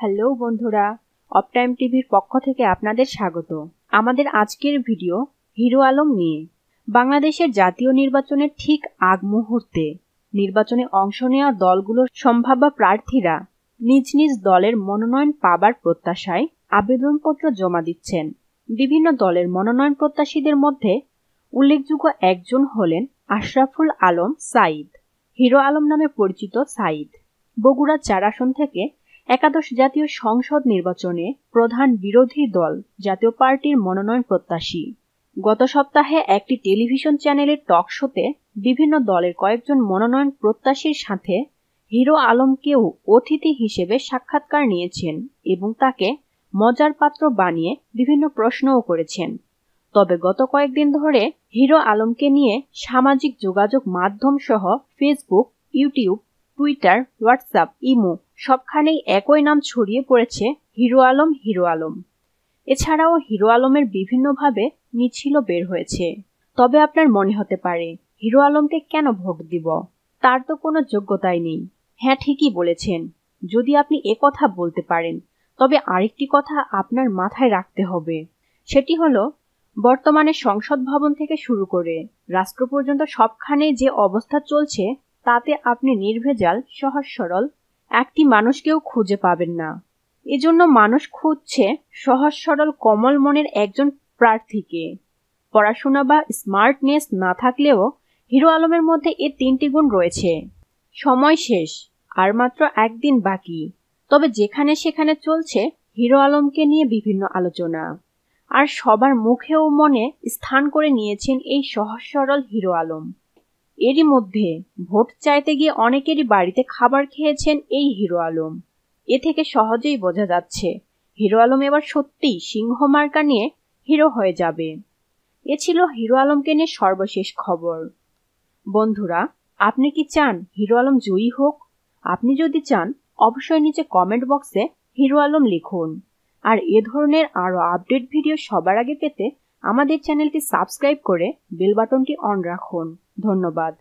Hello বন্ধুরা, of time টিভির পক্ষ থেকে আপনাদের স্বাগত। আমাদের আজকের ভিডিও হিরো আলম নিয়ে। বাংলাদেশের জাতীয় নির্বাচনের ঠিক আগ মুহূর্তে নির্বাচনে অংশ নেওয়া দলগুলোর সম্ভাব্য প্রার্থীরা নিজ নিজ দলের মনোনয়ন পাবার প্রত্যাশায় আবেদনপত্র জমা দিচ্ছেন। বিভিন্ন দলের মনোনয়ন প্রত্যাশীদের মধ্যে উল্লেখযোগ্য একজন হলেন আশরাফুল আলম সাঈদ, হিরো আলম নামে পরিচিত সাঈদ। বগুড়া ৪ আসন থেকে একাদশ জাতীয় সংসদ নির্বাচনে প্রধান বিরোধী দল জাতীয় পার্টির মনোনয়ন প্রত্যাশী। গত সপ্তাহে একটি টেলিভিশন চ্যানেলের টক শোতে বিভিন্ন দলের কয়েকজন মনোনয়ন প্রত্যাশীর সাথে হিরো আলমকেও অতিথি হিসেবে সাক্ষাৎকার নিয়েছেন এবং তাকে মজার পাত্র বানিয়ে বিভিন্ন প্রশ্নও করেছেন। তবে গত কয়েকদিন ধরে হিরো আলমকে নিয়ে সামাজিক যোগাযোগ মাধ্যম সহ Facebook, YouTube, Twitter, WhatsApp, imo সবখানেই একই নাম ছড়িয়ে পড়েছে হিরো আলম হিরো আলম। এছাড়াও হিরো আলমের বিভিন্নভাবে মিছিলও বের হয়েছে। তবে আপনার মনে হতে পারে, হিরো আলমকে কেন ভোট দিব? তার তো কোনো যোগ্যতাই নেই। হ্যাঁ, ঠিকই বলেছেন। যদি আপনি কথা বলতে পারেন, তবে আরেকটি কথা আপনার মাথায় রাখতে হবে। সেটি হলো, বর্তমানে সংসদ ভবন থেকে শুরু করে রাষ্ট্র পর্যন্ত সবখানে যে অবস্থা চলছে, তাতে আপনি নির্ভেজাল, সহজ সরল একটি মানুষকেও খুঁজে পাবেন না। এজন্য মানুষ খুঁজছে সহজ সরল কোমল মনের একজন প্রার্থীকে। পড়াশোনা বা স্মার্টনেস না থাকলেও হিরো আলমের মধ্যে এই 3টি গুণ রয়েছে। সময় শেষ, আর মাত্র একদিন বাকি। তবে যেখানে সেখানে চলছে হিরো আলমকে নিয়ে বিভিন্ন আলোচনা, আর সবার মুখে ও মনে স্থান করে নিয়েছেন এই সহজ সরল হিরো আলম। এরই মধ্যে ভোট চাইতে গিয়ে অনেকেরই বাড়িতে খাবার খেয়েছেন এই হিরো আলম। এ থেকে সহজেই বোঝা যাচ্ছে, হিরো আলম এবার সত্যিই সিংহ মার্কা নিয়ে হিরো হয়ে যাবে। এ ছিল হিরো আলমকে নিয়ে সর্বশেষ খবর। বন্ধুরা, আপনি কি চান হিরো আলম জয়ী হোক? আপনি যদি চান, অবশ্যই নিচে কমেন্ট বক্সে হিরো আলম লিখুন। আর এ ধরনের আরো আপডেট ভিডিও সবার আগে পেতে আমাদের চ্যানেলটি সাবস্ক্রাইব করে বেল বাটনটি অন রাখুন। ধন্যবাদ।